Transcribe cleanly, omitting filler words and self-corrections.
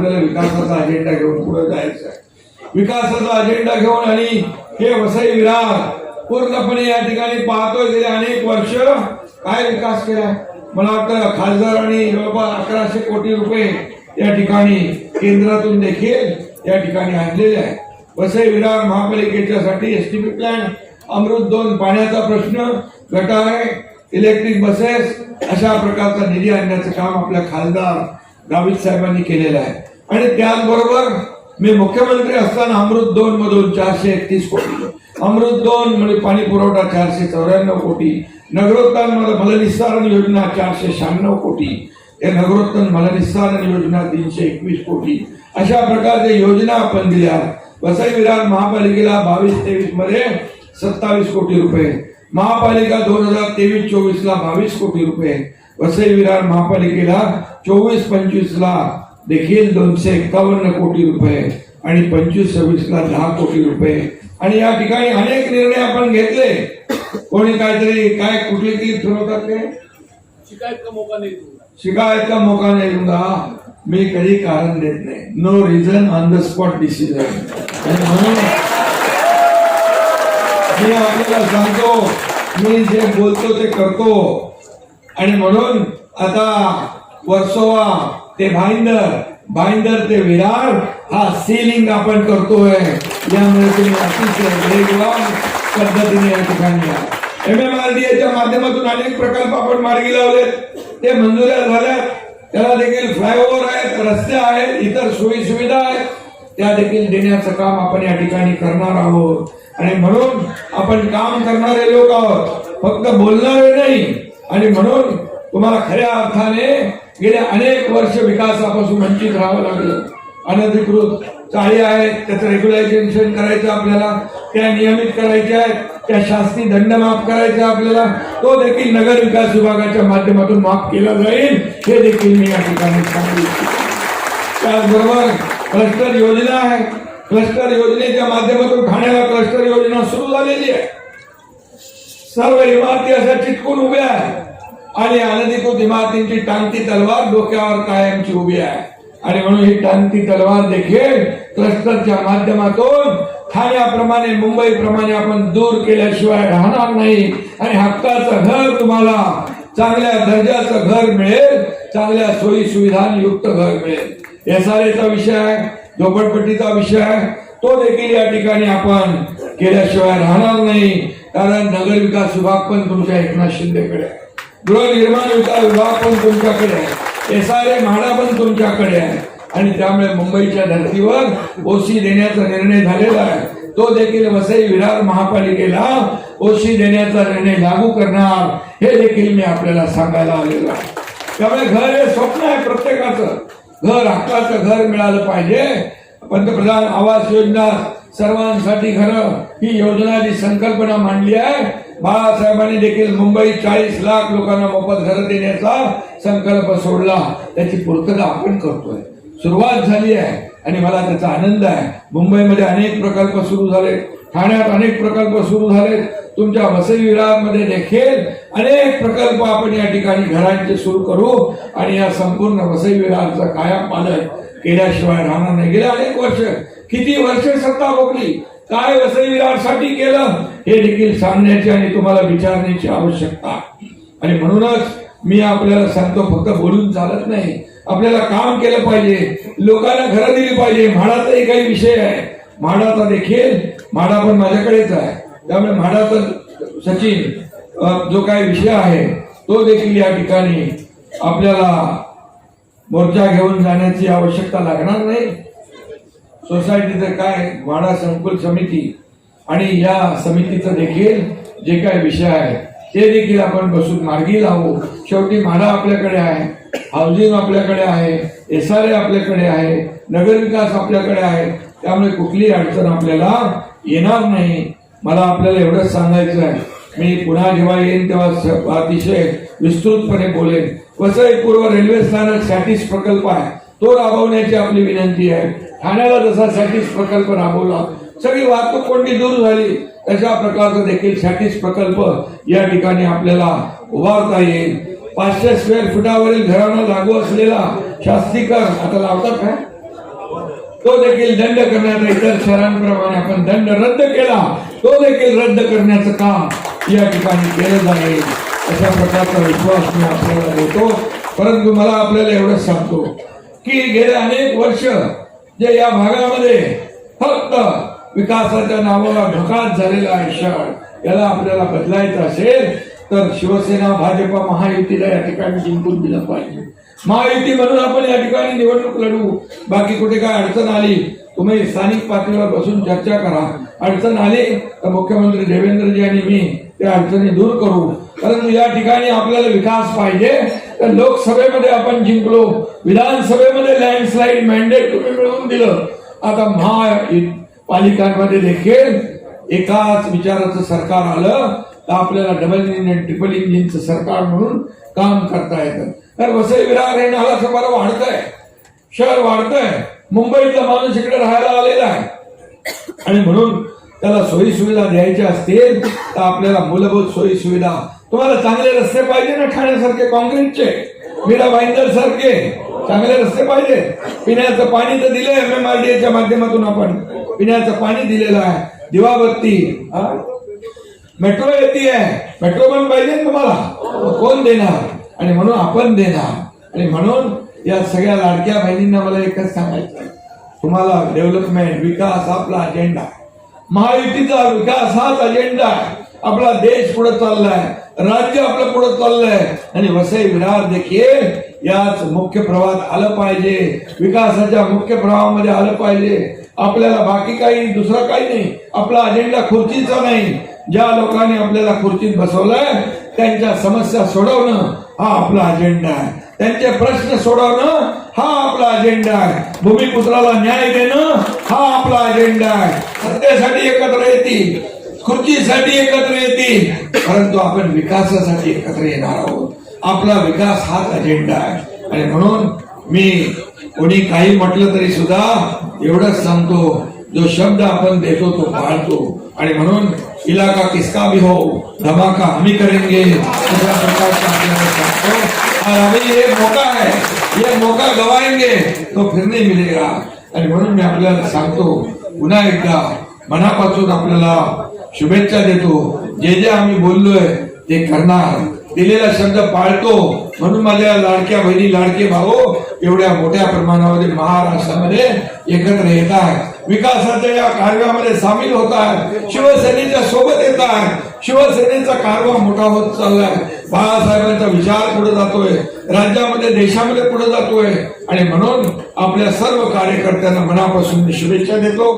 आपल्याला विकासाचा अजेंडा घेऊन पुढे जायचं आहे. विकासाचा अजेंडा घेऊन आणि हे वसई विरार पूर्णपणे या ठिकाणी पाहतोय गेले अनेक वर्ष काय विकास केला. मला वाटतं खासदारांनी जवळपास 1100 कोटी रुपये या ठिकाणी केंद्रातून देखील या ठिकाणी आणलेले आहे. वसई विरार महापालिकेच्यासाठी एसटीपी प्लॅन, अमृत 2 पाण्याचा प्रश्न, गटार, इलेक्ट्रिक बसेस अशा प्रकारचा निधी आणण्याचं काम आपल्या खासदार गावित साहेबांनी केलेलं आहे. आणि त्याचबरोबर मी मुख्यमंत्री असताना अमृत 2 मधून 431 कोटी, अमृत 2 म्हणजे पाणी पुरवठा 494 कोटी, नगरोत्थान मलनिस्सारण योजना 496 कोटी, या नगरोत्थान मलनिस्सारण योजना 321 कोटी, अशा प्रकारच्या योजना आपण दिल्या. वसई विरार महापालिकेला 22-23 मध्ये 27 कोटी रुपये, महापालिका 2023-24 ला 22 कोटी रुपये, वसई विरार महापालिकेला 24-25 ला देखील 251 कोटी रुपये आणि 25-26 ला 10 कोटी रुपये. आणि या ठिकाणी अनेक निर्णय आपण घेतले. कोणी काहीतरी काय कुठली क्लिप ठरवतात ते शिकायत का मौका नाही दूंगा. मी कधी कारण देत नाही. No reason on the spot decision. म्हणून मी आपल्याला सांगतो, मी जे बोलतो ते करतो. आणि म्हणून आता वर्सोवा ते भाईंदर ते विरार हा सीलिंग आपण करतोय. यामुळे तुम्ही अतिशय वेगवान पद्धतीने या ठिकाणी MMRDAच्या माध्यमातून अनेक प्रकल्प आपण मार्गी लावलेत. ते मंजुऱ्या झाल्यात. त्याला देखील फ्लायओव्हर आहेत, रस्ते आहेत, इतर सोयी सुविधा आहेत, त्या देखील देण्याचं काम आपण या ठिकाणी करणार आहोत. आणि म्हणून आपण काम करणारे लोक आहोत, फक्त बोलणारे नाही. आणि म्हणून तुम्हाला खऱ्या अर्थाने गेल्या अनेक वर्ष विकासापासून वंचित राहावं लागलं. अनधिकृत चाळी आहेत, त्याचं रेग्युलायझेशन करायचं आपल्याला, त्या नियमित करायच्या आहेत, त्या शास्ती दंड माफ करायचा आपल्याला, तो देखील नगर विकास विभागाच्या माध्यमातून माफ केला जाईल, हे देखील मी या ठिकाणी सांगू इच्छितो. त्याचबरोबर क्लस्टर योजना आहे. क्लस्टर योजनेच्या माध्यमातून ठाण्याला क्लस्टर योजना सुरू झालेली आहे. सर्व इमारती अशा चिटकून उभ्या आहेत आणि अनधिकृत इमारतींची टांगती तलवार डोक्यावर कायमची उभी आहे. आणि म्हणून ही टांगती तलवार देखील क्लस्टरच्या माध्यमातून ठाण्याप्रमाणे मुंबईप्रमाणे आपण दूर केल्याशिवाय राहणार नाही. आणि हक्काचं घर तुम्हाला चांगल्या दर्जाचं घर मिळेल, चांगल्या सोयी सुविधांयुक्त घर मिळेल. SRA विषय आहे, झोपडपट्टीचा विषय आहे, तो देखील या ठिकाणी आपण केल्याशिवाय राहणार नाही. कारण नगर विकास विभाग पण तुमच्या एकनाथ शिंदेकडे आहे, गृहनिर्माण विकास विभाग पण तुमच्याकडे आहे, SRA म्हाडा पण तुमच्याकडे आहे. आणि त्यामुळे मुंबईच्या धर्तीवर ओसी देण्याचा निर्णय झालेला आहे. तो देखील वसई विरार महापालिकेला ओसी देण्याचा निर्णय लागू करणार, हे देखील मी आपल्याला सांगायला आलेलो आहे. त्यामुळे घर हे स्वप्न आहे प्रत्येकाचं. घर, हक्काचं घर मिळालं पाहिजे. पंतप्रधान आवास योजना, सर्वांसाठी घरं, ही योजना जी संकल्पना मांडली आहे, बाळासाहेबांनी देखील मुंबईत 40 लाख लोकांना मोफत घरं देण्याचा संकल्प सोडला. त्याची पूर्तता आपण करतोय. सुरुवात झाली आहे आणि मला त्याचा आनंद आहे. मुंबईमध्ये अनेक प्रकल्प सुरू झाले, ठाण्यात अनेक प्रकल्प सुरू झाले, तुमच्या वसई विरारमध्ये देखील अनेक प्रकल्प आपण या ठिकाणी घरांचे सुरू करू. आणि या संपूर्ण वसई विरारचा कायापालट केल्याशिवाय राहणार नाही. गेल्या अनेक वर्ष, किती वर्ष सत्ता भोगली, काय वसई विरारसाठी केलं, हे देखील सांगण्याची आणि तुम्हाला विचारण्याची आवश्यकता. आणि म्हणूनच मी आपल्याला सांगतो, फक्त बोलून चालत नाही, आपल्याला काम केलं पाहिजे, लोकांना घरं दिली पाहिजे. म्हाडाचाही काही विषय आहे, म्हाडाचा देखील, म्हाडा पण माझ्याकडेच आहे, त्यामुळे म्हाडाचा सचिन जो काही विषय आहे तो देखील या ठिकाणी आपल्याला मोर्चा घेऊन जाण्याची आवश्यकता लागणार नाही. सोसायटीचं काय, म्हाडा संकुल समिती आणि या समितीचं देखील जे काही विषय आहे ते देखील आपण बसून मार्गी लावू. शेवटी म्हाडा आपल्याकडे आहे, हाऊसिंग आपल्याकडे आहे, SRA आपल्याकडे आहे, नगरविकास आपल्याकडे आहे. त्यामुळे कुठलीही अडचण आपल्याला येणार नाही. मला आपल्याला एवढंच सांगायचं आहे, मी पुन्हा जेव्हा येईन तेव्हा अतिशय विस्तृतपणे बोलेन. वसई पूर्व रेल्वे स्थानक सॅटिस प्रकल्प आहे, तो राबवण्याची आपली विनंती आहे. ठाण्याला जसा सॅटिस प्रकल्प राबवला, सगळी वाहतूक कोंडी दूर झाली, तशा प्रकारचा देखील सॅटिस प्रकल्प या ठिकाणी आपल्याला उभारता येईल. 500 स्क्वेअर फुटावरील घरांना लागू असलेला शास्तीकर आता लावतात काय, तो देखील दंड करण्याचा इतर शहरांप्रमाणे आपण दंड रद्द केला, तो देखील रद्द करण्याचं काम या ठिकाणी केलं जाईल अशा प्रकारचा विश्वास मी आपल्याला देतो. परंतु मला आपल्याला एवढंच सांगतो की गेले अनेक वर्ष जे या भागामध्ये फक्त विकासाच्या नावाला घात झालेला आहे शहर, याला आपल्याला बदलायचं असेल तर शिवसेना भाजपा महायुतीला या ठिकाणी जिंकून दिलं पाहिजे. महायुती म्हणून आपण या ठिकाणी निवडणूक लढवू. बाकी कुठे काय अडचण आली तुम्ही स्थानिक पातळीवर बसून चर्चा करा. अडचण आली तर मुख्यमंत्री देवेंद्रजी आणि मी त्या अडचणी दूर करू. परंतु या ठिकाणी आपल्याला विकास पाहिजे तर लोकसभेमध्ये आपण जिंकलो, विधानसभेमध्ये लँडस्लाईड मॅन्डेट तुम्ही मिळवून दिलं. आता महापालिकांमध्ये देखील एकाच विचाराचं सरकार आलं तर आपल्याला डबल इंजिन ट्रिपल इंजिनचं सरकार म्हणून काम करता येतं. तर वसई विरार हे नालाचं बरं वाढतंय, शहर वाढतंय, मुंबईतला माणूस इकडे राहायला आलेला आहे आणि म्हणून त्याला सोयी सुविधा द्यायच्या असतील तर आपल्याला मूलभूत सोयी सुविधा, तुम्हाला चांगले रस्ते पाहिजे ना, ठाण्यासारखे काँक्रीटचे, मीरा भाईंदर सारखे चांगले रस्ते पाहिजे. पिण्याचं पाणी तर दिलंय MMRDA माध्यमातून, आपण पिण्याचं पाणी दिलेलं आहे, दिवाबत्ती, मेट्रो येते, मेट्रो पण पाहिजे तुम्हाला, कोण देणार? आणि म्हणून आपण देणार. आणि म्हणून या सगळ्या लाडक्या बहिणींना मला एकच सांगायचं आहे, तुम्हाला डेव्हलपमेंट, विकास आपला अजेंडा आहे, महायुतीचा विकास हाच अजेंडा आहे. आपला देश पुढे चाललाय, राज्य आपलं पुढे चाललंय आणि वसई विरार देखील याच मुख्य प्रवाहात आलं पाहिजे, विकासाच्या मुख्य प्रवाहामध्ये आलं पाहिजे. आपल्याला बाकी काही दुसरं काही नाही, आपला अजेंडा खुर्चीचा नाही. ज्या लोकांनी आपल्याला खुर्चीत बसवलंय त्यांच्या समस्या सोडवणं हा आपला अजेंडा आहे, त्यांचे प्रश्न सोडवणं हा आपला अजेंडा आहे, भूमिपुत्राला न्याय देणं हा आपला अजेंडा आहे. सत्तेसाठी एकत्र येतील, खुर्चीसाठी एकत्र येतील, परंतु आपण विकासासाठी एकत्र येणार आहोत. आपला विकास हाच अजेंडा आहे. आणि म्हणून मी कोणी काही म्हटलं तरी सुद्धा एवढंच सांगतो, जो शब्द आपण देतो तो पाळतो. आणि म्हणून इलाका किसका भी हो धमाका हम ही करेंगे अशा प्रकारचा आपल्याला सांगतो. और अभी ये मौका है, ये मौका गवाएंगे तो फिर नहीं मिलेगा. आणि म्हणून मी आपल्याला सांगतो, पुन्हा एकदा मनापासून आपल्याला शुभेच्छा देतो. जे जे आम्ही बोललोय ते करणार, दिलेला शब्द पाळतो. म्हणून माझ्या लाडक्या बहिणी, लाडके भाऊ एवढ्या मोठ्या प्रमाणामध्ये महाराष्ट्रामध्ये एकत्र येत आहे, विकासाच्या या कार्यामध्ये सामील होत आहे, शिवसेनेच्या सोबत येत आहे, शिवसेनेचा कारभार मोठा होत चाललाय, बाळासाहेबांचा विचार पुढे जातोय, राज्यामध्ये देशामध्ये पुढे जातोय. आणि म्हणून आपल्या सर्व कार्यकर्त्यांना मनापासून शुभेच्छा देतो.